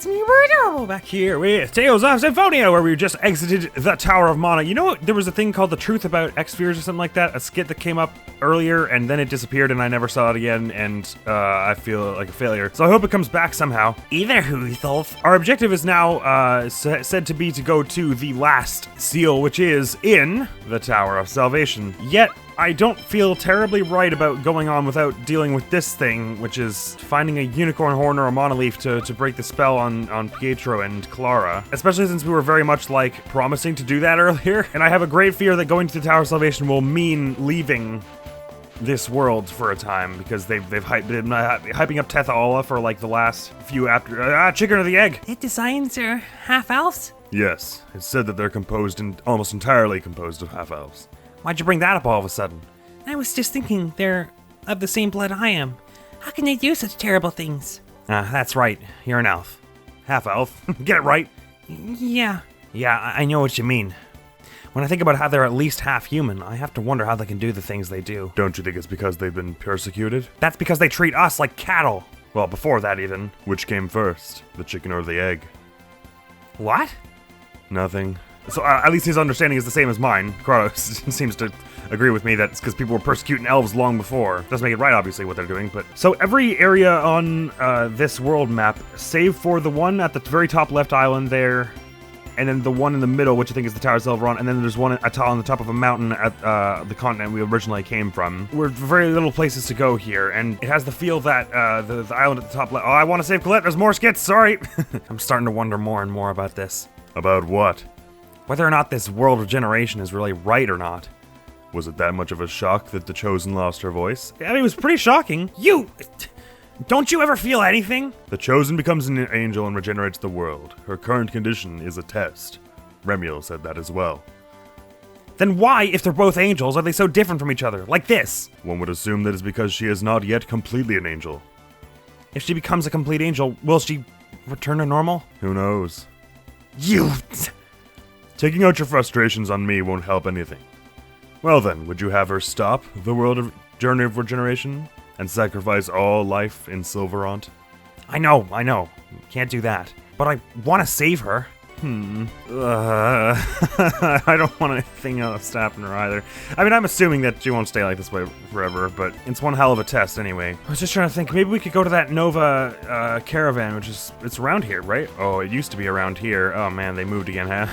it's me, Murdo, back here with Tales of Symphonia, where we just exited the Tower of Mana. You know what? There was a thing called The Truth About X-Spheres or something like that, a skit that came up earlier, and then it disappeared, and I never saw it again, and I feel like a failure. So I hope it comes back somehow. Either Hutholf. Our objective is now said to be to go to the last seal, which is in the Tower of Salvation. Yet, I don't feel terribly right about going on without dealing with this thing, which is finding a unicorn horn or a monolith to break the spell on Pietro and Clara. Especially since we were very much like promising to do that earlier. And I have a great fear that going to the Tower of Salvation will mean leaving this world for a time, because they've been hyping up Tethaola for like the last few after chicken or the egg. The designs are half-elves? Yes, it's said that they're almost entirely composed of half-elves. Why'd you bring that up all of a sudden? I was just thinking they're of the same blood I am. How can they do such terrible things? That's right. You're an elf. Half-elf. Get it right? Yeah. Yeah, I know what you mean. When I think about how they're at least half human, I have to wonder how they can do the things they do. Don't you think it's because they've been persecuted? That's because they treat us like cattle. Well, before that even. Which came first, the chicken or the egg? What? Nothing. So at least his understanding is the same as mine. Kratos seems to agree with me that it's because people were persecuting elves long before. Doesn't make it right, obviously, what they're doing, but... So every area on this world map, save for the one at the very top left island there, and then the one in the middle, which I think is the Tower of Silveron, and then there's one on the top of a mountain at the continent we originally came from. We're very little places to go here, and it has the feel that the island at the top left... Oh, I want to save Colette, there's more skits, sorry! I'm starting to wonder more and more about this. About what? Whether or not this world regeneration is really right or not. Was it that much of a shock that the Chosen lost her voice? I mean, it was pretty shocking. Don't you ever feel anything? The Chosen becomes an angel and regenerates the world. Her current condition is a test. Remiel said that as well. Then why, if they're both angels, are they so different from each other? Like this? One would assume that it's because she is not yet completely an angel. If she becomes a complete angel, will she return to normal? Who knows? Taking out your frustrations on me won't help anything. Well then, would you have her stop the journey of regeneration and sacrifice all life in Silverant? I know. Can't do that. But I want to save her. I don't want anything else to happen to her either. I mean, I'm assuming that she won't stay like this way forever, but it's one hell of a test anyway. I was just trying to think, maybe we could go to that Nova caravan, it's around here, right? Oh, it used to be around here. Oh man, they moved again, huh?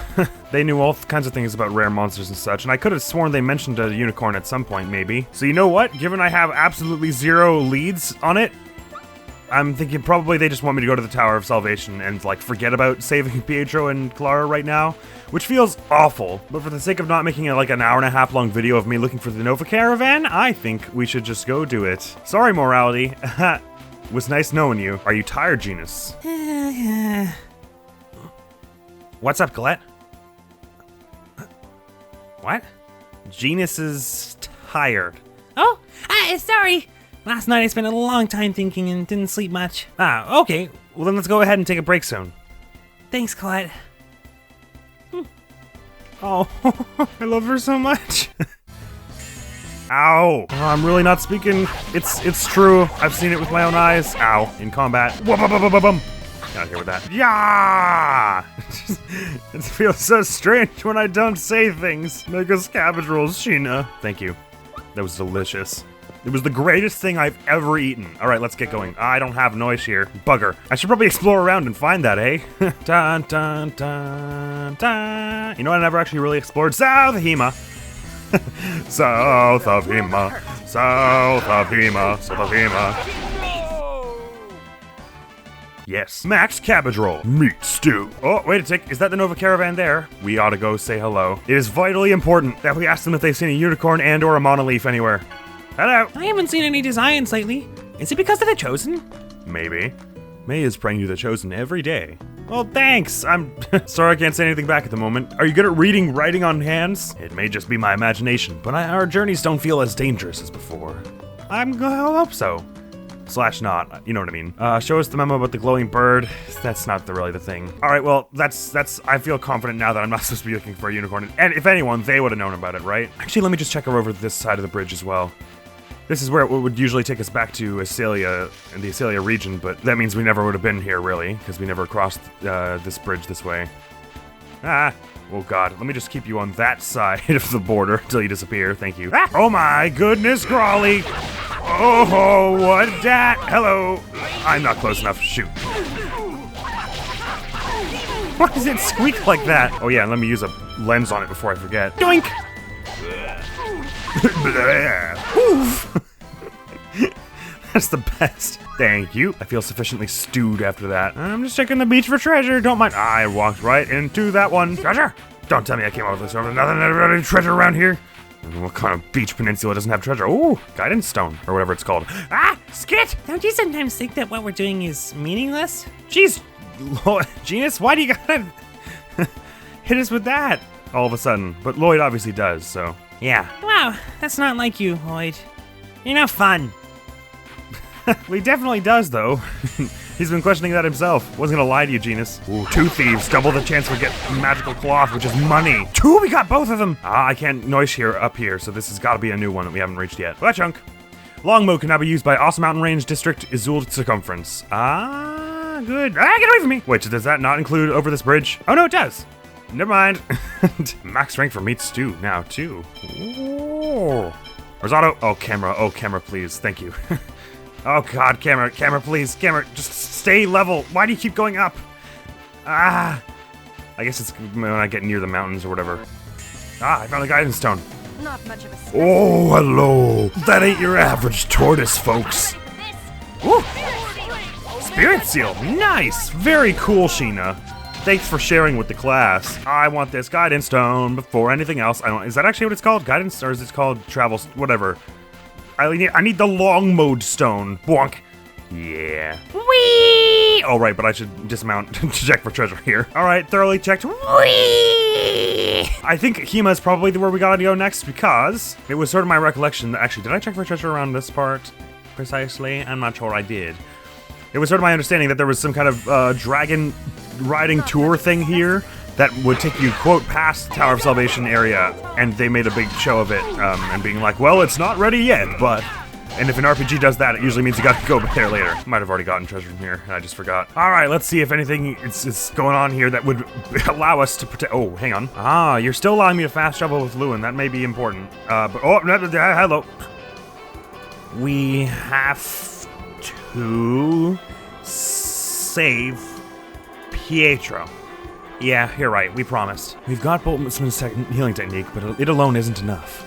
They knew all kinds of things about rare monsters and such, and I could have sworn they mentioned a unicorn at some point, maybe. So you know what? Given I have absolutely zero leads on it, I'm thinking probably they just want me to go to the Tower of Salvation and, like, forget about saving Pietro and Clara right now, which feels awful. But for the sake of not making like an hour-and-a-half long video of me looking for the Nova Caravan, I think we should just go do it. Sorry, Morality. Was nice knowing you. Are you tired, Genus? What's up, Colette? What? Genus is tired. Oh, sorry. Last night I spent a long time thinking and didn't sleep much. Okay. Well, then let's go ahead and take a break soon. Thanks, Colette. Oh, I love her so much. Ow. Oh, I'm really not speaking. It's true. I've seen it with my own eyes. Ow. In combat. Bum. Not here with that. Yeah. It feels so strange when I don't say things. Make us cabbage rolls, Sheena. Thank you. That was delicious. It was the greatest thing I've ever eaten. All right, let's get going. I don't have noise here. Bugger. I should probably explore around and find that, eh? Dun, dun, dun, dun. You know what I never actually really explored? South of Hema. South of Hema. South of Hema. South of Hema. Yes. Max cabbage roll. Meat stew. Oh, wait a tick. Is that the Nova Caravan there? We ought to go say hello. It is vitally important that we ask them if they've seen a unicorn and or a monolith anywhere. Hello! I haven't seen any designs lately. Is it because of the Chosen? Maybe. May is praying to the Chosen every day. Well, thanks! I'm sorry I can't say anything back at the moment. Are you good at reading writing on hands? It may just be my imagination, but our journeys don't feel as dangerous as before. I hope so. / not, you know what I mean. Show us the memo about the glowing bird. That's not really the thing. Alright, well, that's, I feel confident now that I'm not supposed to be looking for a unicorn. And if anyone, they would have known about it, right? Actually, let me just check over this side of the bridge as well. This is where it would usually take us back to Asalia, in the Asalia region, but that means we never would have been here, really, because we never crossed this bridge this way. Ah, oh god, let me just keep you on that side of the border until you disappear, thank you. Ah, oh my goodness, Grawly! Oh, what that? Hello! I'm not close enough, shoot. Why does it squeak like that? Oh yeah, let me use a lens on it before I forget. Doink! Oof. That's the best. Thank you. I feel sufficiently stewed after that. I'm just checking the beach for treasure. Don't mind. I walked right into that one. Treasure! Don't tell me I came out with this over nothing treasure around here. What kind of beach peninsula doesn't have treasure? Ooh, guidance stone, or whatever it's called. Ah, Skit! Don't you sometimes think that what we're doing is meaningless? Jeez, Genus, why do you gotta hit us with that all of a sudden? But Lloyd obviously does, so yeah. Wow, that's not like you, Lloyd. You're no fun. Well, he definitely does, though. He's been questioning that himself. Wasn't gonna lie to you, Genus. Ooh, 2 thieves, double the chance we get magical cloth, which is money. 2, we got both of them. Ah, I can't noise here up here, so this has got to be a new one that we haven't reached yet. Well, that chunk. Longbow can now be used by Awesome Mountain Range District Izul Circumference. Ah, good. Ah, get away from me. Wait, so does that not include over this bridge? Oh no, it does. Never mind. Max strength for meat stew now too. Ooh. Where's Otto? Oh, camera, please. Thank you. Oh god, camera, please, camera, just stay level. Why do you keep going up? Ah, I guess it's when I get near the mountains or whatever. Ah, I found a guidance stone. Not much of a Oh, hello. That ain't your average tortoise, folks. Woo. Spirit seal, nice, very cool, Sheena. Thanks for sharing with the class. I want this guidance stone before anything else. Is that actually what it's called? Guidance, or is it called travel, whatever? I need the long mode stone. Bonk. Yeah. Whee! Oh, right, but I should dismount to check for treasure here. All right, thoroughly checked. Whee! I think Hema is probably where we gotta go next because it was sort of my recollection. Actually, did I check for treasure around this part precisely? I'm not sure I did. It was sort of my understanding that there was some kind of dragon riding tour thing here that would take you, quote, past the Tower of Salvation area, and they made a big show of it, and being like, well, it's not ready yet, but... And if an RPG does that, it usually means you gotta go there later. Might have already gotten treasure from here, and I just forgot. Alright, let's see if anything is going on here that would allow us to protect... Oh, hang on. Ah, you're still allowing me to fast travel with Lewin. That may be important. But... Oh, hello. We have to... save... Pietro. Yeah, you're right, we promised. We've got Boltzmann's healing technique, but it alone isn't enough.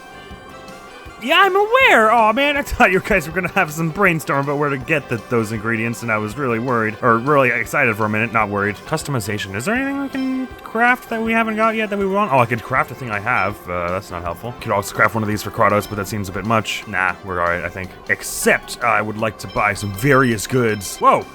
Yeah, I'm aware! Aw, man, I thought you guys were gonna have some brainstorm about where to get those ingredients, and I was really worried. Or really excited for a minute, not worried. Customization. Is there anything we can craft that we haven't got yet that we want? Oh, I could craft a thing I have. That's not helpful. Could also craft one of these for Kratos, but that seems a bit much. Nah, we're alright, I think. Except, I would like to buy some various goods. Whoa!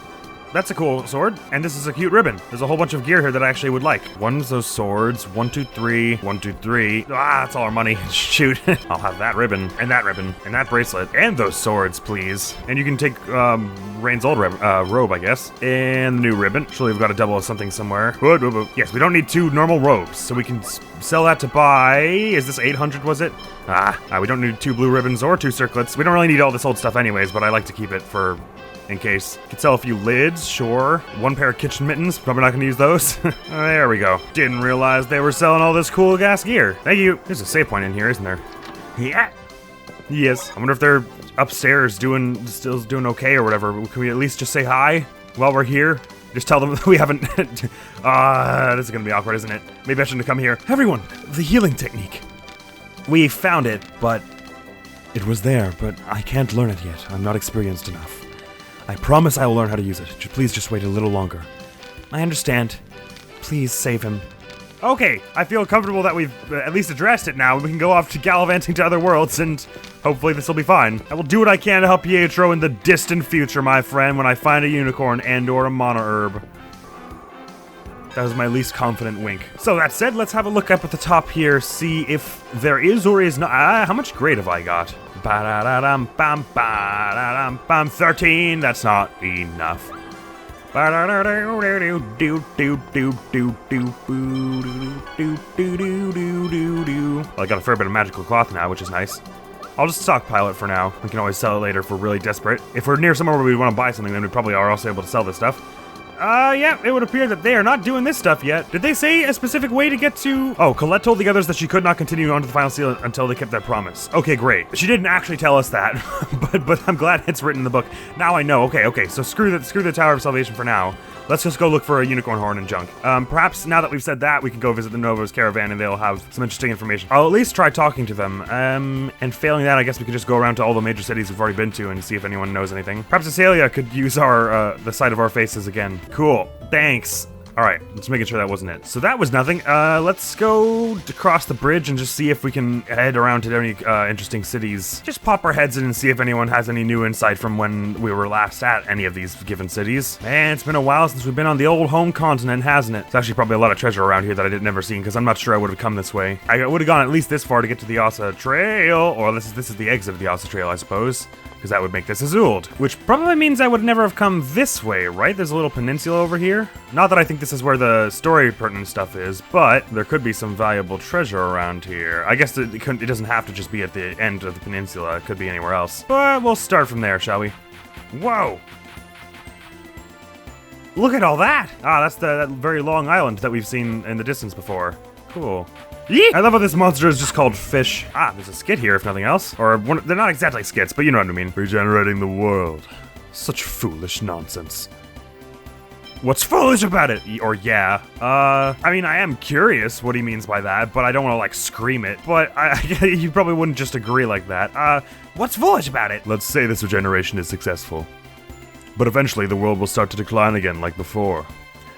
That's a cool sword, and this is a cute ribbon. There's a whole bunch of gear here that I actually would like. One's those swords, 1, 2, 3, 1, 2, 3. Ah, that's all our money. Shoot. I'll have that ribbon, and that bracelet, and those swords, please. And you can take Rain's old robe, I guess, and the new ribbon. Surely we've got a double of something somewhere. Yes, we don't need 2 normal robes, so we can sell that to buy. Is this 800, was it? We don't need 2 blue ribbons or 2 circlets. We don't really need all this old stuff anyways, but I like to keep it for... in case. Could sell a few lids, sure. 1 pair of kitchen mittens, probably not gonna use those. There we go. Didn't realize they were selling all this cool gas gear. Thank you. There's a save point in here, isn't there? Yeah. Yes. I wonder if they're upstairs still doing okay or whatever. Can we at least just say hi while we're here? Just tell them that we haven't... this is gonna be awkward, isn't it? Maybe I shouldn't have come here. Everyone, the healing technique. We found it, but... It was there, but I can't learn it yet. I'm not experienced enough. I promise I will learn how to use it. Please just wait a little longer. I understand. Please save him. Okay, I feel comfortable that we've at least addressed it now. We can go off to gallivanting to other worlds, and hopefully this will be fine. I will do what I can to help Pietro in the distant future, my friend, when I find a unicorn and/or a mono herb. That was my least confident wink. So that said, let's have a look up at the top here, see if there is or is not. How much grade have I got? Ba-da-da-dum, bam, ba-da-dum, bam, 13. That's not enough. Well, I got a fair bit of magical cloth now, which is nice. I'll just stockpile it for now. We can always sell it later if we're really desperate. If we're near somewhere where we want to buy something, then we probably are also able to sell this stuff. Yeah, it would appear that they are not doing this stuff yet. Did they say a specific way to get to... Oh, Colette told the others that she could not continue on to the final seal until they kept that promise. Okay, great. She didn't actually tell us that, but I'm glad it's written in the book. Now I know. Okay, so screw the Tower of Salvation for now. Let's just go look for a unicorn horn and junk. Perhaps now that we've said that, we can go visit the Novos caravan and they'll have some interesting information. I'll at least try talking to them. And failing that, I guess we could just go around to all the major cities we've already been to and see if anyone knows anything. Perhaps Acelia could use our, the sight of our faces again. Cool. Thanks. Alright, just making sure that wasn't it. So that was nothing. Let's go across the bridge and just see if we can head around to any interesting cities. Just pop our heads in and see if anyone has any new insight from when we were last at any of these given cities. Man, it's been a while since we've been on the old home continent, hasn't it? There's actually probably a lot of treasure around here that I didn't never seen, because I'm not sure I would have come this way. I would have gone at least this far to get to the Asa Trail, or this is the exit of the Asa Trail, I suppose. Because that would make this Azuld, which probably means I would never have come this way, right? There's a little peninsula over here. Not that I think this is where the story pertinent stuff is, but there could be some valuable treasure around here. I guess it doesn't have to just be at the end of the peninsula. It could be anywhere else. But we'll start from there, shall we? Whoa! Look at all that! Ah, that's that very long island that we've seen in the distance before. Cool. I love how this monster is just called Fish. Ah, there's a skit here, if nothing else. Or, they're not exactly skits, but you know what I mean. Regenerating the world. Such foolish nonsense. What's foolish about it? Or yeah. I mean, I am curious what he means by that, but I don't want to, like, scream it. But you probably wouldn't just agree like that. What's foolish about it? Let's say this regeneration is successful. But eventually the world will start to decline again like before.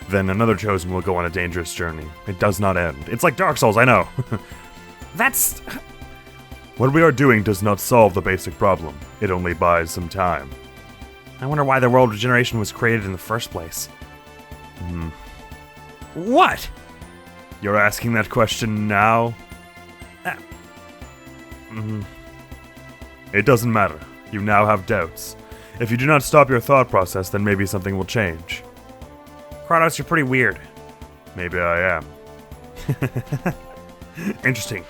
Then another chosen will go on a dangerous journey. It does not end. It's like Dark Souls, I know. That's... What we are doing does not solve the basic problem. It only buys some time. I wonder why the world regeneration was created in the first place. What? You're asking that question now? It doesn't matter. You now have doubts. If you do not stop your thought process, then maybe something will change. Kratos, you're pretty weird. Maybe I am. Interesting.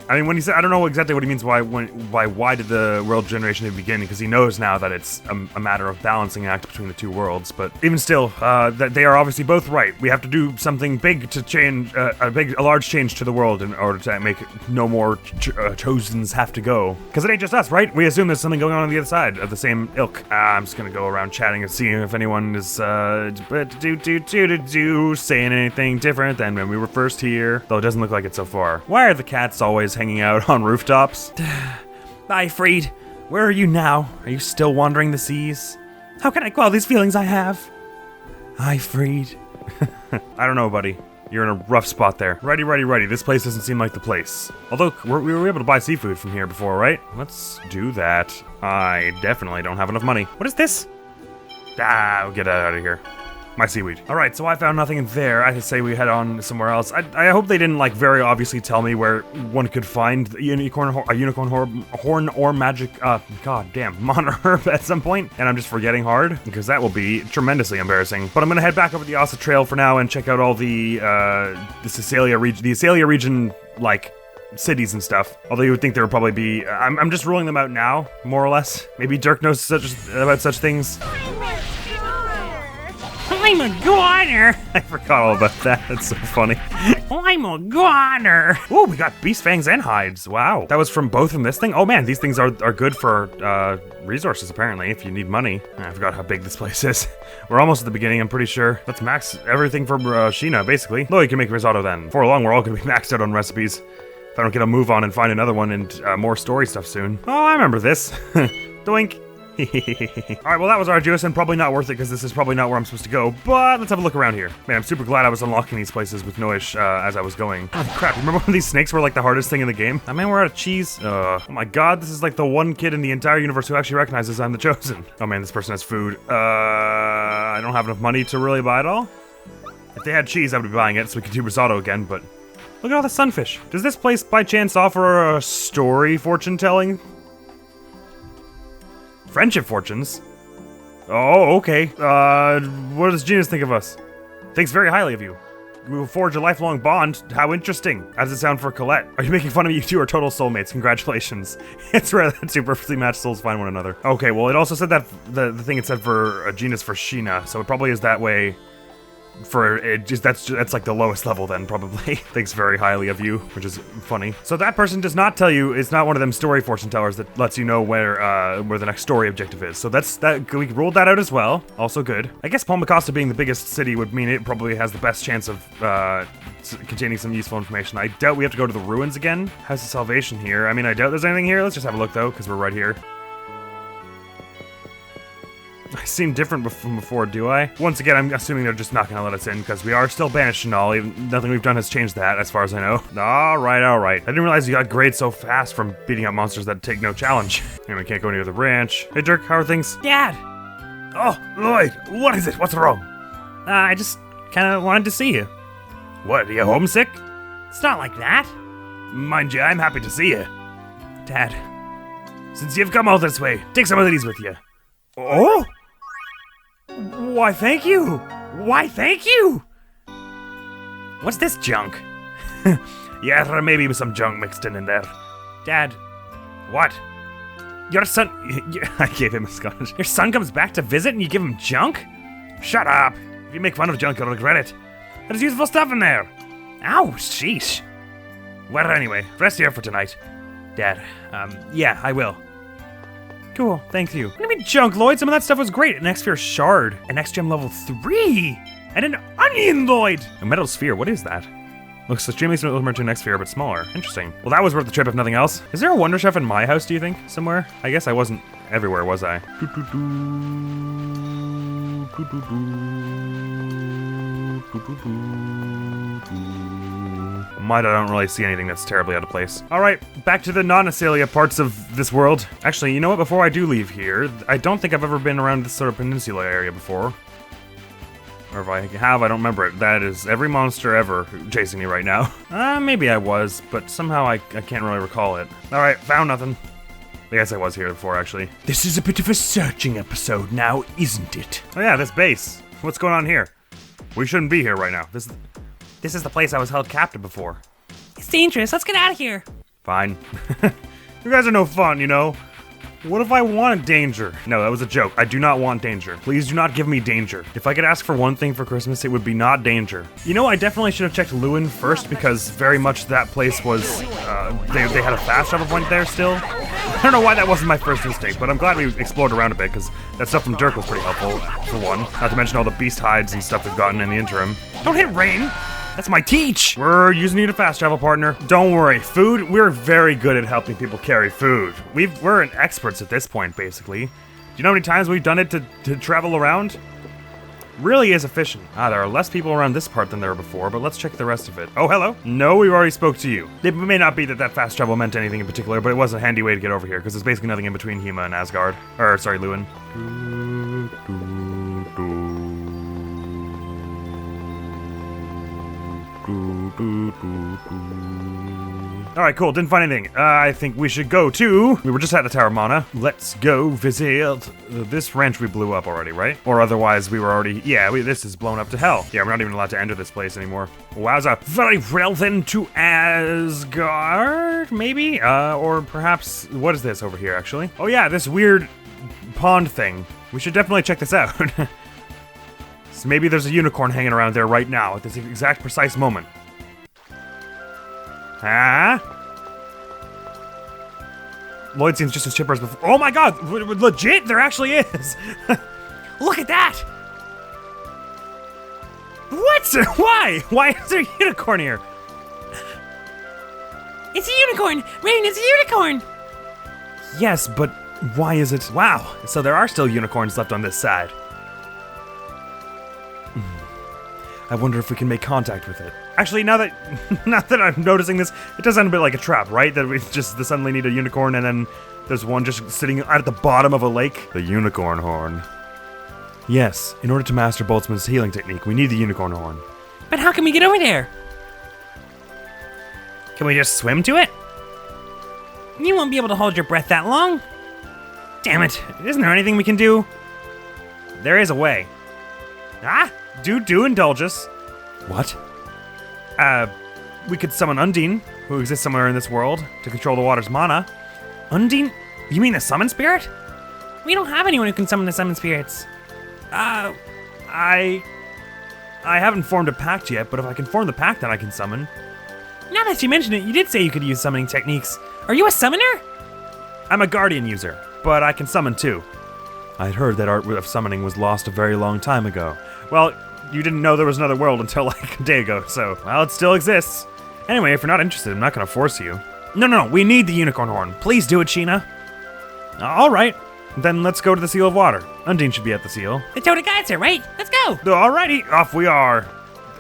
I mean, when he said, I don't know exactly what he means why did the world generation in the beginning, because he knows now that it's a matter of balancing act between the two worlds, but even still, that they are obviously both right. We have to do something big to change, a large change to the world in order to make no more chosens have to go. Because it ain't just us, right? We assume there's something going on the other side of the same ilk. I'm just gonna go around chatting and seeing if anyone is, saying anything different than when we were first here, though it doesn't look like it so far. Why are the cats always hanging out on rooftops? Bye, Freed. Where are you now? Are you still wandering the seas? How can I quell these feelings I have? Hi, Freed. I don't know, buddy. You're in a rough spot there. Righty. This place doesn't seem like the place. Although, we were able to buy seafood from here before, right? Let's do that. I definitely don't have enough money. What is this? We'll get out of here. My seaweed. Alright, so I found nothing in there. I say we head on somewhere else. I hope they didn't, like, very obviously tell me where one could find a unicorn horn or magic, god damn, Mon herb at some point, and I'm just forgetting hard, because that will be tremendously embarrassing. But I'm gonna head back over the Asa Trail for now and check out all the Acelia region, like, cities and stuff. Although you would think there would probably be, I'm just ruling them out now, more or less. Maybe Dirk knows about such things. I'm a goner! I forgot all about that. That's so funny. I'm a goner! Ooh, we got beast fangs and hides. Wow. That was from both in this thing? Oh man, these things are good for resources apparently, if you need money. I forgot how big this place is. We're almost at the beginning, I'm pretty sure. Let's max everything for Sheena, basically. Though you can make risotto then. Before long, we're all gonna be maxed out on recipes. If I don't get a move on and find another one and more story stuff soon. Oh, I remember this. Doink. Alright, well that was arduous and probably not worth it because this is probably not where I'm supposed to go, but let's have a look around here. Man, I'm super glad I was unlocking these places with Noish as I was going. Oh crap, remember when these snakes were like the hardest thing in the game? I mean, we're out of cheese. Oh my god, this is like the one kid in the entire universe who actually recognizes I'm the Chosen. Oh man, this person has food. I don't have enough money to really buy it all. If they had cheese, I would be buying it so we could do risotto again, but look at all the sunfish. Does this place by chance offer a story fortune telling? Friendship fortunes? Oh, okay. What does Genus think of us? Thinks very highly of you. We will forge a lifelong bond. How interesting. How does it sound for Colette? Are you making fun of me? You two are total soulmates. Congratulations. It's rare that two perfectly matched souls find one another. Okay, well, it also said that the thing it said for a genus for Sheena, so it probably is that way. For it, that's like the lowest level then, probably. Thinks very highly of you, which is funny. So that person does not tell you, it's not one of them story fortune tellers that lets you know where the next story objective is. So that's that, we ruled that out as well. Also good. I guess Palmacosta being the biggest city would mean it probably has the best chance of containing some useful information. I doubt we have to go to the ruins again. House of Salvation here. I mean, I doubt there's anything here. Let's just have a look though, because we're right here. I seem different from before, do I? Once again, I'm assuming they're just not going to let us in, because we are still banished and all. Nothing we've done has changed that, as far as I know. Alright. I didn't realize you got grades so fast from beating up monsters that take no challenge. Anyway, can't go near the ranch. Hey, Dirk, how are things? Dad! Oh, Lloyd, what is it? What's wrong? I just kind of wanted to see you. What, are you homesick? It's not like that. Mind you, I'm happy to see you. Dad. Since you've come all this way, take some of these with you. Oh? Why, thank you! Why, thank you! What's this junk? Yeah, there may be some junk mixed in there. Dad. What? Your son... I gave him a scotch. Your son comes back to visit and you give him junk? Shut up! If you make fun of junk, you'll regret it. There's useful stuff in there. Ow, sheesh. Well, anyway, rest here for tonight. Dad, yeah, I will. Cool, thank you. What do you mean junk, Lloyd? Some of that stuff was great. An X-Sphere shard, an X-Gem level 3, and an onion, Lloyd! A metal sphere, what is that? Looks extremely similar to an X-Sphere, but smaller. Interesting. Well, that was worth the trip if nothing else. Is there a Wonder Chef in my house, do you think? Somewhere? I guess I wasn't everywhere, was I? I don't really see anything that's terribly out of place. Alright, back to the non-Acelia parts of this world. Actually, you know what? Before I do leave here, I don't think I've ever been around this sort of peninsula area before. Or if I have, I don't remember it. That is every monster ever chasing me right now. Maybe I was, but somehow I can't really recall it. Alright, found nothing. I guess I was here before, actually. This is a bit of a searching episode now, isn't it? Oh yeah, this base. What's going on here? We shouldn't be here right now. This is the place I was held captive before. It's dangerous. Let's get out of here. Fine. You guys are no fun, you know? What if I wanted danger? No, that was a joke. I do not want danger. Please do not give me danger. If I could ask for one thing for Christmas, it would be not danger. You know, I definitely should have checked Lewin first because very much that place was, they had a fast travel point there still. I don't know why that wasn't my first instinct, but I'm glad we explored around a bit because that stuff from Dirk was pretty helpful, for one. Not to mention all the beast hides and stuff we've gotten in the interim. Don't hit Rain! That's my teach! We're using you to fast travel, partner. Don't worry, food, we're very good at helping people carry food. We're experts at this point, basically. Do you know how many times we've done it to travel around? Really is efficient. There are less people around this part than there were before, but let's check the rest of it. Oh, hello? No, we already spoke to you. It may not be that fast travel meant anything in particular, but it was a handy way to get over here, because there's basically nothing in between Hema and Asgard. Or, sorry, Lewin. Alright, cool, didn't find anything. I think we should go to... We were just at the Tower of Mana. Let's go visit this ranch we blew up already, right? Or otherwise we were already... Yeah, this is blown up to hell. Yeah, we're not even allowed to enter this place anymore. Wowza. Very well then, to Asgard, maybe? Or perhaps... What is this over here, actually? Oh yeah, this weird pond thing. We should definitely check this out. So maybe there's a unicorn hanging around there right now at this exact precise moment. Huh? Lloyd seems just as chipper as before. Oh my god! Legit! There actually is! Look at that! What? Why? Why is there a unicorn here? It's a unicorn! Rain, it's a unicorn! Yes, but why is it? Wow, so there are still unicorns left on this side. I wonder if we can make contact with it. Actually, now that I'm noticing this, it does sound a bit like a trap, right? That we just suddenly need a unicorn and then there's one just sitting at the bottom of a lake. The unicorn horn. Yes, in order to master Boltzmann's healing technique, we need the unicorn horn. But how can we get over there? Can we just swim to it? You won't be able to hold your breath that long. Damn it, isn't there anything we can do? There is a way. Do indulge us. What? We could summon Undine, who exists somewhere in this world, to control the water's mana. Undine? You mean the summon spirit? We don't have anyone who can summon the summon spirits. I haven't formed a pact yet, but if I can form the pact, then I can summon. Now that you mention it, you did say you could use summoning techniques. Are you a summoner? I'm a guardian user, but I can summon too. I'd heard that art of summoning was lost a very long time ago. Well, you didn't know there was another world until like a day ago, so, well, it still exists. Anyway, if you're not interested, I'm not gonna force you. No, we need the unicorn horn. Please do it, Sheena. All right, then let's go to the Seal of Water. Undine should be at the seal. The total geyser, right? Let's go! Alrighty, off we are.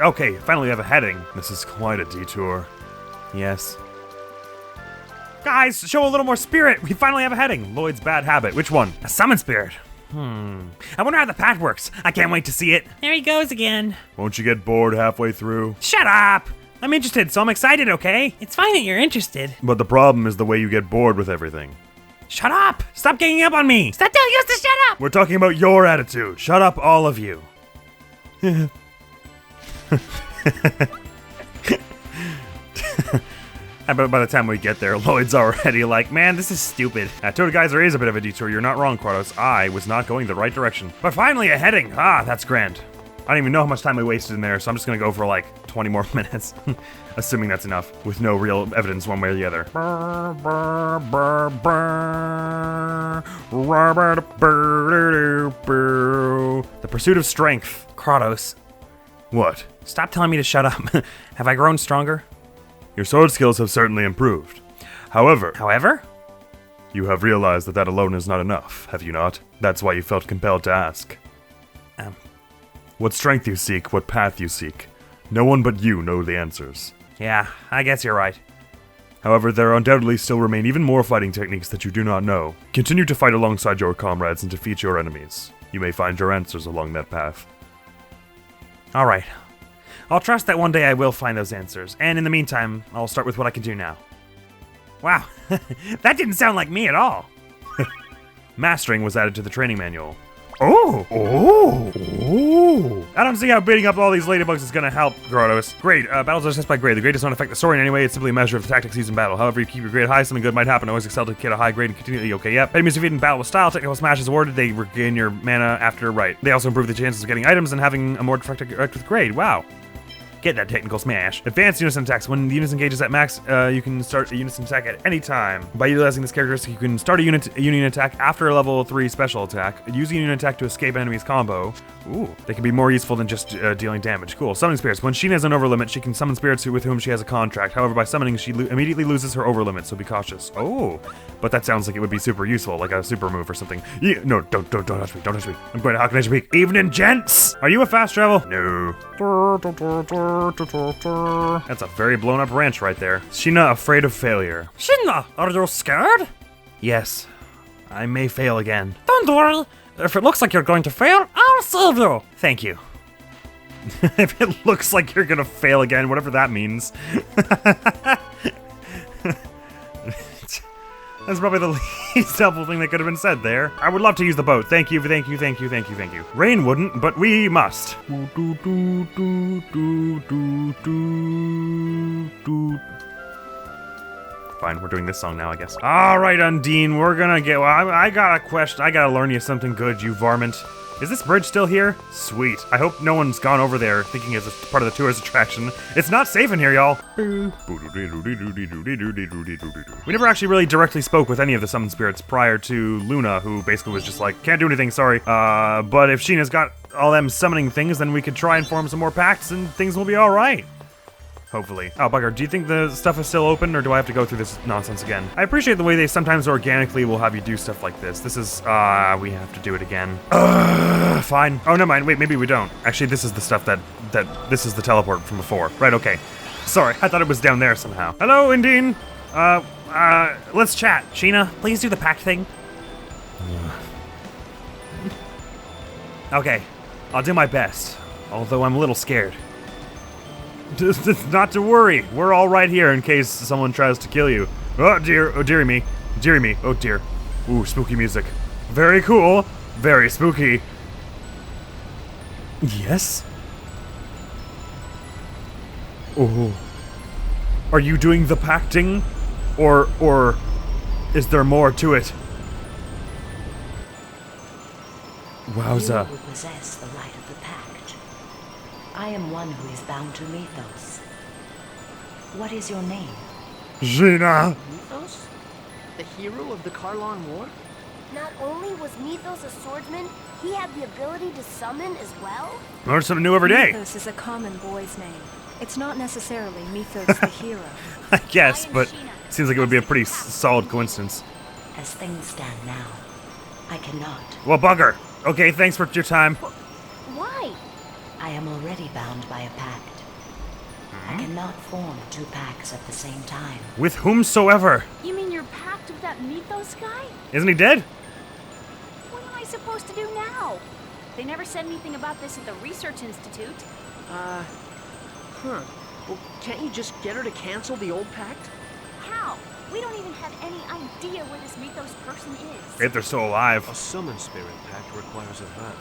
Okay, finally we have a heading. This is quite a detour. Yes. Guys, show a little more spirit. We finally have a heading. Lloyd's bad habit. Which one? A summon spirit. I wonder how the pact works. I can't wait to see it. There he goes again. Won't you get bored halfway through? Shut up! I'm interested, so I'm excited, okay? It's fine that you're interested. But the problem is the way you get bored with everything. Shut up! Stop ganging up on me! Stop telling us to shut up! We're talking about your attitude. Shut up, all of you. But by the time we get there, Lloyd's already like, man, this is stupid. Total Geyser is a bit of a detour. You're not wrong, Kratos. I was not going the right direction. But finally, a heading. Ah, that's grand. I don't even know how much time we wasted in there, so I'm just gonna go for like 20 more minutes. Assuming that's enough, with no real evidence one way or the other. The pursuit of strength. Kratos. What? Stop telling me to shut up. Have I grown stronger? Your sword skills have certainly improved. However, you have realized that alone is not enough, have you not? That's why you felt compelled to ask. What strength you seek, what path you seek. No one but you know the answers. Yeah, I guess you're right. However, there undoubtedly still remain even more fighting techniques that you do not know. Continue to fight alongside your comrades and defeat your enemies. You may find your answers along that path. Alright. I'll trust that one day I will find those answers, and in the meantime, I'll start with what I can do now. Wow, that didn't sound like me at all. Mastering was added to the training manual. Oh! I don't see how beating up all these ladybugs is gonna help, Kratos. Grade. Battles are assessed by grade. The grade does not affect the story in any way. It's simply a measure of the tactics used in battle. However, you keep your grade high, something good might happen. Always excel to get a high grade and continually okay, yep. Enemies defeated in battle with style. Technical smash is awarded. They regain your mana after right. They also improve the chances of getting items and having a more effective grade. Wow. Get that technical smash. Advanced unison attacks. When the unison engages at max, you can start a unison attack at any time. By utilizing this characteristic, you can start a union attack after a level 3 special attack. Use a union attack to escape enemy's combo. Ooh, they can be more useful than just dealing damage. Cool. Summoning spirits. When Sheena has an overlimit, she can summon spirits with whom she has a contract. However, by summoning, she immediately loses her overlimit, so be cautious. Oh, but that sounds like it would be super useful, like a super move or something. Yeah, no, don't touch me, don't touch me. I'm going to Hawk Peak. Evening, gents! Are you a fast travel? No. That's a very blown up ranch right there. Sheena afraid of failure. Sheena, are you scared? Yes. I may fail again. Don't worry. If it looks like you're going to fail, I'll save you. Thank you. If it looks like you're gonna fail again, whatever that means. That's probably the least helpful thing that could have been said there. I would love to use the boat. Thank you. Rain wouldn't, but we must. Fine, we're doing this song now, I guess. All right, Undine, we're gonna get... Well, I got a question. I gotta learn you something good, you varmint. Is this bridge still here? Sweet. I hope no one's gone over there thinking it's part of the tourist attraction. It's not safe in here, y'all. We never actually really directly spoke with any of the summoned spirits prior to Luna, who basically was just like, can't do anything, sorry. But if Sheena's got all them summoning things, then we could try and form some more pacts and things will be all right. Hopefully. Oh, bugger, do you think the stuff is still open, or do I have to go through this nonsense again? I appreciate the way they sometimes organically will have you do stuff like this. This is, we have to do it again. Fine. Oh, never mind. Wait, maybe we don't. Actually, this is the stuff this is the teleport from before. Right, okay. Sorry, I thought it was down there somehow. Hello, Undine. Let's chat. Sheena, please do the pact thing. Okay, I'll do my best, although I'm a little scared. Just not to worry. We're all right here in case someone tries to kill you. Oh dear. Oh dearie me. Dearie me. Oh dear. Ooh, spooky music. Very cool. Very spooky. Yes? Oh. Are you doing the pacting? Or is there more to it? Wowza. You will possess the light of the pact. I am one who is bound to Mithos. What is your name? Gina! Mithos? The hero of the Karlon War? Not only was Mithos a swordsman, he had the ability to summon as well? Learn something new every day. Mithos is a common boy's name. It's not necessarily Mithos the hero. I guess, but it seems like it would be a pretty solid coincidence. As things stand now, I cannot. Well, bugger. Okay, thanks for your time. Why? I am already bound by a pact. I cannot form two pacts at the same time. With whomsoever. You mean your pact with that Mithos guy? Isn't he dead? What am I supposed to do now? They never said anything about this at the Research Institute. Well, can't you just get her to cancel the old pact? How? We don't even have any idea where this Mithos person is. If they're still alive. A summon spirit pact requires a vow.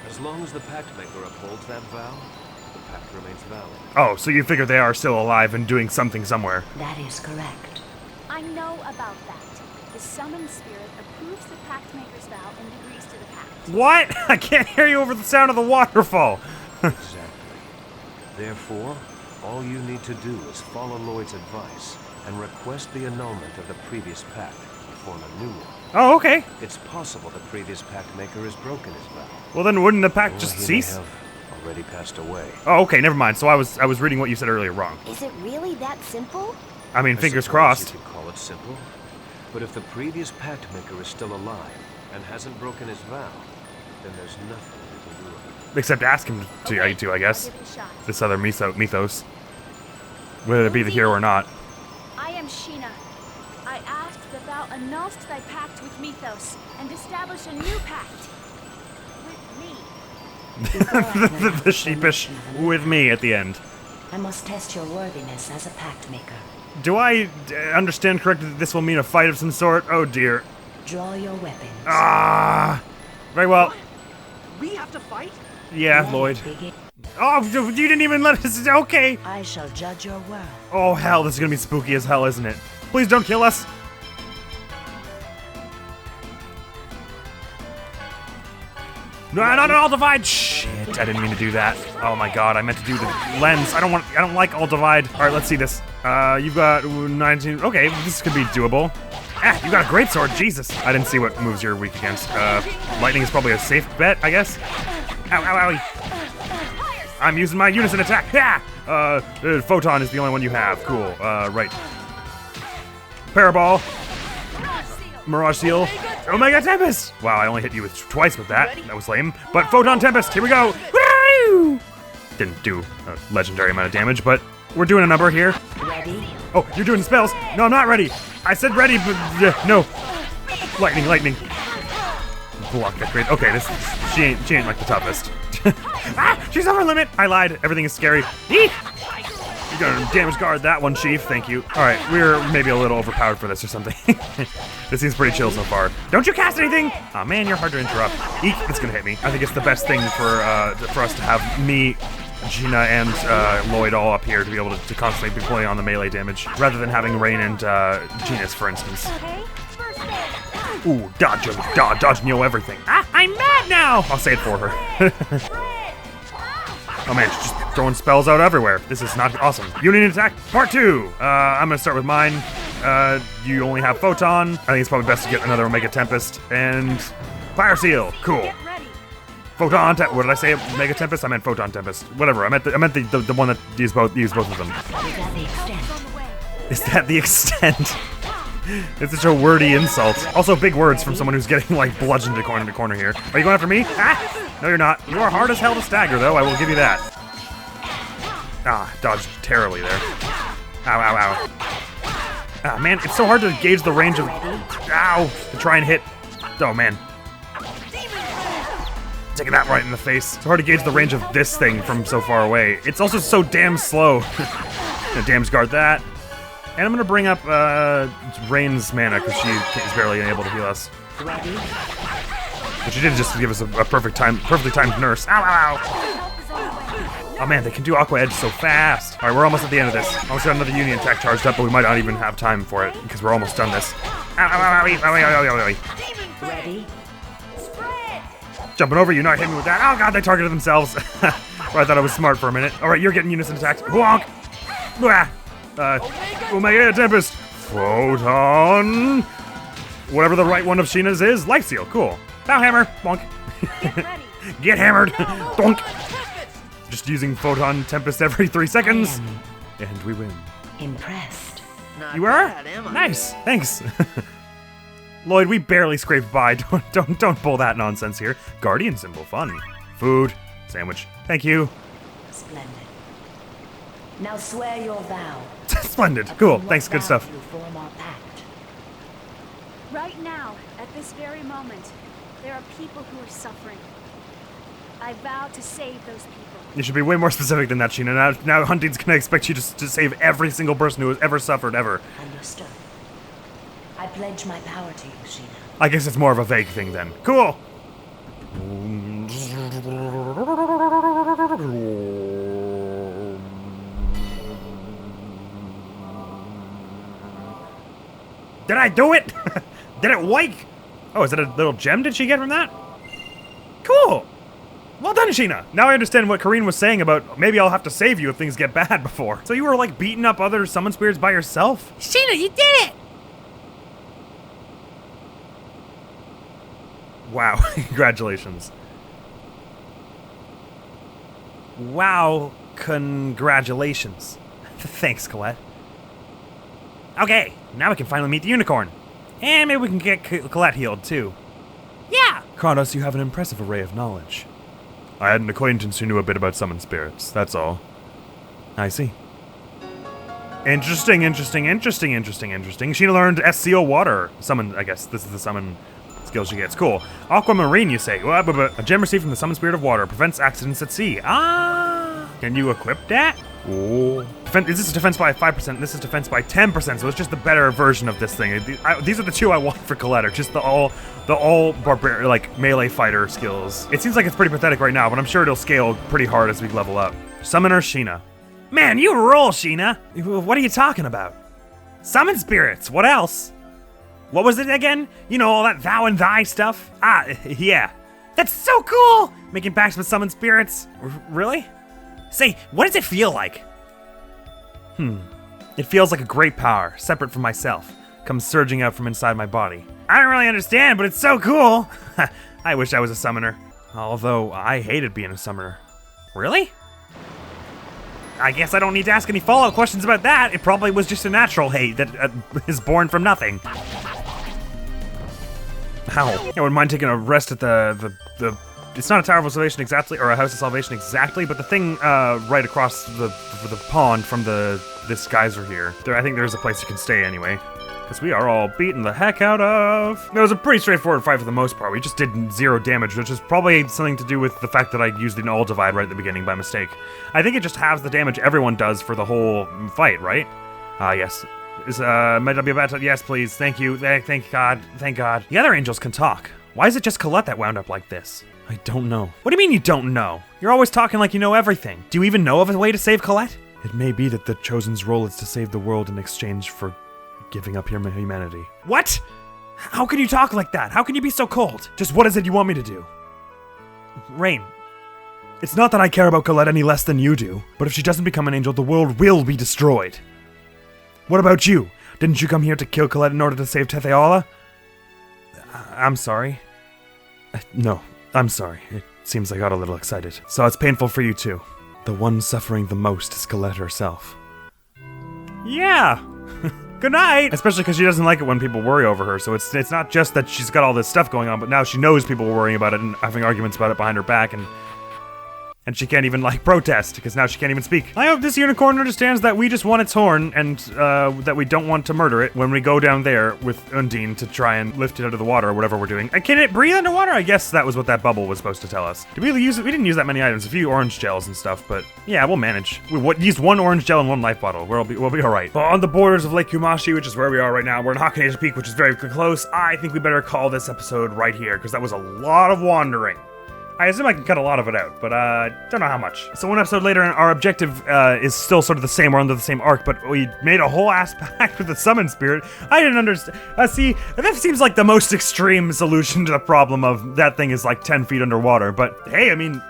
As long as the pact maker upholds that vow, the pact remains valid. Oh, so you figure they are still alive and doing something somewhere. That is correct. I know about that. The summoned spirit approves the pact maker's vow and agrees to the pact. What? I can't hear you over the sound of the waterfall. Exactly. Therefore, all you need to do is follow Lloyd's advice and request the annulment of the previous pact and form a new one. Oh, okay. It's possible the previous pact maker has broken his vow. Well, then wouldn't the pact Or just he may cease? have already passed away. Oh, okay, never mind. So I was reading what you said earlier wrong. Is it really that simple? I mean, I fingers suppose crossed. You could call it simple. But if the previous pact maker is still alive and hasn't broken his vow, then there's nothing we can do about it. Except ask him to, Okay, I guess. I'll give it a shot. This other Mithos. Whether it be the hero or not. I am Sheena. I ask that thou annulst thy pact with Mithos and establish a new pact with me. Before I can have The sheepish permission of a new with me at the end. I must test your worthiness as a pact maker. Do I understand correctly that this will mean a fight of some sort? Oh dear. Draw your weapons. Ah. Very well. We have to fight? Yeah, Let it Lloyd. begin. Oh, you didn't even let us. Okay. I shall judge your world. Oh hell, this is gonna be spooky as hell, isn't it? Please don't kill us. No, not an all divide. Shit, I didn't mean to do that. Oh my god, I meant to do the lens. I don't like all divide. All right, let's see this. You've got 19. Okay, this could be doable. Ah, you got a great sword. Jesus, I didn't see what moves you're weak against. Lightning is probably a safe bet, I guess. Ow, ow, owie. I'm using my unison attack. Yeah. Photon is the only one you have. Cool. Right. Paraball. Mirage Seal. Omega Tempest! Wow, I only hit you with twice with that. That was lame. But Photon Tempest, here we go! Woo! Didn't do a legendary amount of damage, but we're doing a number here. Ready? Oh, you're doing spells? No, I'm not ready. I said ready, but no. Lightning, lightning. Block that great. Okay, she ain't like the toughest. Ah, she's over limit. I lied. Everything is scary. Eek! You're gonna damage guard that one, Chief. Thank you. All right, we're maybe a little overpowered for this or something. This seems pretty chill so far. Don't you cast anything? Aw, man, you're hard to interrupt. Eek, it's gonna hit me. I think it's the best thing for us to have me, Gina, and Lloyd all up here to be able to constantly be pulling on the melee damage, rather than having Rain and Genus, for instance. Okay? First aid. Ooh, dodge, know everything. Ah, I'm mad now! I'll say it for her. Oh man, she's just throwing spells out everywhere. This is not awesome. Union attack, part 2. I'm gonna start with mine. You only have Photon. I think it's probably best to get another Omega Tempest. And Fire Seal, cool. Get ready. Photon what did I say? Omega Tempest? I meant Photon Tempest. Whatever, I meant the one that used both of them. Is that On the way. the extent? Is that the extent? It's such a wordy insult. Also, big words from someone who's getting, like, bludgeoned to corner here. Are you going after me? Ah! No, you're not. You are hard as hell to stagger, though. I will give you that. Ah, dodged terribly there. Ow, ow, ow. Ah, man, it's so hard to gauge the range of... Ow! To try and hit... Oh, man. Taking that right in the face. It's hard to gauge the range of this thing from so far away. It's also so damn slow. Gonna damage guard that. And I'm gonna bring up Rain's mana because she is barely able to heal us. Ready? But she did just give us a perfectly timed nurse. Ow, ow, ow! Oh man, they can do Aqua Edge so fast. All right, we're almost at the end of this. Almost got another Union attack charged up, but we might not even have time for it because we're almost done this. Ow, ow, ow, ow, ow, ow, ow, ow, ow. Ready? Jumping over you, not hitting me with that. Oh god, they targeted themselves. Well, I thought I was smart for a minute. All right, you're getting unison attacks. Wonk. Omega Tempest. Photon. Whatever the right one of Sheena's is. Life Seal. Cool. Bow Hammer. Bonk. Get ready. Get hammered. Bonk. Just using Photon Tempest every 3 seconds. And we win. Impressed. Not You are? bad, am I? Nice. Thanks. Lloyd, we barely scraped by. Don't pull that nonsense here. Guardian symbol. Fun. Food. Sandwich. Thank you. Splendid. Now swear your vow. Splendid. Upon Cool. what Thanks. Good vow stuff. you form our pact. Right now, at this very moment, there are people who are suffering. I vow to save those people. You should be way more specific than that, Sheena. Now Hunting's gonna expect you to save every single person who has ever suffered ever. Understood. I pledge my power to you, Sheena. I guess it's more of a vague thing then. Cool. Did I do it? Did it wake? Oh, is that a little gem did she get from that? Cool. Well done, Sheena. Now I understand what Kareen was saying about maybe I'll have to save you if things get bad before. So you were like beating up other summon spirits by yourself? Sheena, you did it! Wow, congratulations. Wow, congratulations. Thanks, Colette. Okay, now we can finally meet the unicorn. And maybe we can get Colette healed, too. Yeah! Kronos, you have an impressive array of knowledge. I had an acquaintance who knew a bit about summon spirits, that's all. I see. Interesting. She learned SCO water. Summon, I guess. This is the summon skill she gets. Cool. Aquamarine, you say. A gem received from the summon spirit of water prevents accidents at sea. Ah! Can you equip that? Oh. This is defense by 5%, this is defense by 10%, so it's just the better version of this thing. These are the two I want for Colette, just the all barbarian, like, melee fighter skills. It seems like it's pretty pathetic right now, but I'm sure it'll scale pretty hard as we level up. Summoner Sheena. Man, you roll, Sheena! What are you talking about? Summon spirits, what else? What was it again? You know, all that thou and thy stuff? Ah, yeah. That's so cool! Making pacts with summon spirits. Really? Say, what does it feel like? It feels like a great power, separate from myself, comes surging out from inside my body. I don't really understand, but it's so cool! I wish I was a summoner. Although, I hated being a summoner. Really? I guess I don't need to ask any follow-up questions about that. It probably was just a natural hate that is born from nothing. Ow. I wouldn't mind taking a rest at the it's not a Tower of Salvation exactly, or a House of Salvation exactly, but the thing right across the pond from this geyser here. I think there's a place you can stay anyway. Because we are all beaten the heck out of. It was a pretty straightforward fight for the most part. We just did 0 damage, which is probably something to do with the fact that I used an all divide right at the beginning by mistake. I think it just halves the damage everyone does for the whole fight, right? Yes. Might that be a bad time? Yes, please. Thank you. Thank God. Thank God. The other angels can talk. Why is it just Colette that wound up like this? I don't know. What do you mean you don't know? You're always talking like you know everything. Do you even know of a way to save Colette? It may be that the Chosen's role is to save the world in exchange for giving up your humanity. What? How can you talk like that? How can you be so cold? Just what is it you want me to do? Rain. It's not that I care about Colette any less than you do, but if she doesn't become an angel, the world will be destroyed. What about you? Didn't you come here to kill Colette in order to save Tetheala? I'm sorry. No, I'm sorry. It seems I got a little excited. So it's painful for you too. The one suffering the most is Colette herself. Yeah! Good night! Especially because she doesn't like it when people worry over her, so it's not just that she's got all this stuff going on, but now she knows people are worrying about it and having arguments about it behind her back, and she can't even, like, protest, because now she can't even speak. I hope this unicorn understands that we just want its horn, and that we don't want to murder it when we go down there with Undine to try and lift it out of the water or whatever we're doing. And can it breathe underwater? I guess that was what that bubble was supposed to tell us. Did we use it? We didn't use that many items, a few orange gels and stuff, but yeah, we'll manage. We used 1 orange gel and 1 life bottle. We'll be alright. But on the borders of Lake Kumashi, which is where we are right now, we're in Hakuneja Peak, which is very close. I think we better call this episode right here, because that was a lot of wandering. I assume I can cut a lot of it out, but don't know how much. So one episode later, our objective is still sort of the same. We're under the same arc, but we made a whole ass pact with the summon spirit. I didn't understand. See, that seems like the most extreme solution to the problem of that thing is like 10 feet underwater. But hey, I mean,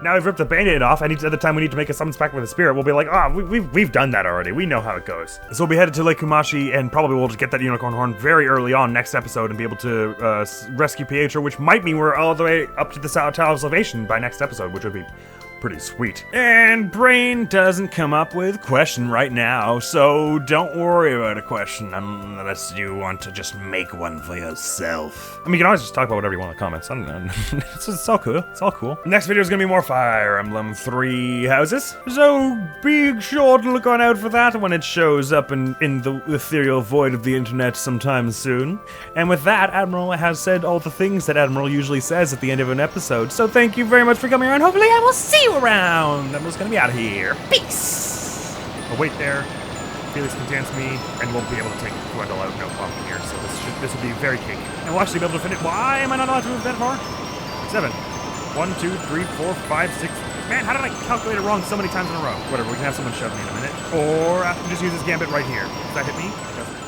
now we've ripped the band-aid off. Any other time we need to make a summons pact with a spirit, we'll be like, we've done that already. We know how it goes. So we'll be headed to Lake Kumashi, and probably we'll just get that unicorn horn very early on next episode and be able to rescue Pietro, which might mean we're all the way up to the Tower of Salvation by next episode, which would be pretty sweet. And Brain doesn't come up with a question right now, so don't worry about a question unless you want to just make one for yourself. I mean, you can always just talk about whatever you want in the comments. I don't know. It's all cool. It's all cool. Next video is gonna be more Fire Emblem 3 houses, so be sure to look on out for that when it shows up in the ethereal void of the internet sometime soon. And with that, Admiral has said all the things that Admiral usually says at the end of an episode, so thank you very much for coming around. Hopefully I will see you around. I'm just gonna be out of here. Peace. I'll wait there. Felix can dance me, and we'll be able to take Gwendol out no problem here. So this will be very cake. And we'll actually be able to finish. Why am I not allowed to move that far? 7. 1, 2, 3, 4, 5, 6. Man, how did I calculate it wrong so many times in a row? Whatever. We can have someone shove me in a minute, or I can just use this gambit right here. Does that hit me? It doesn't.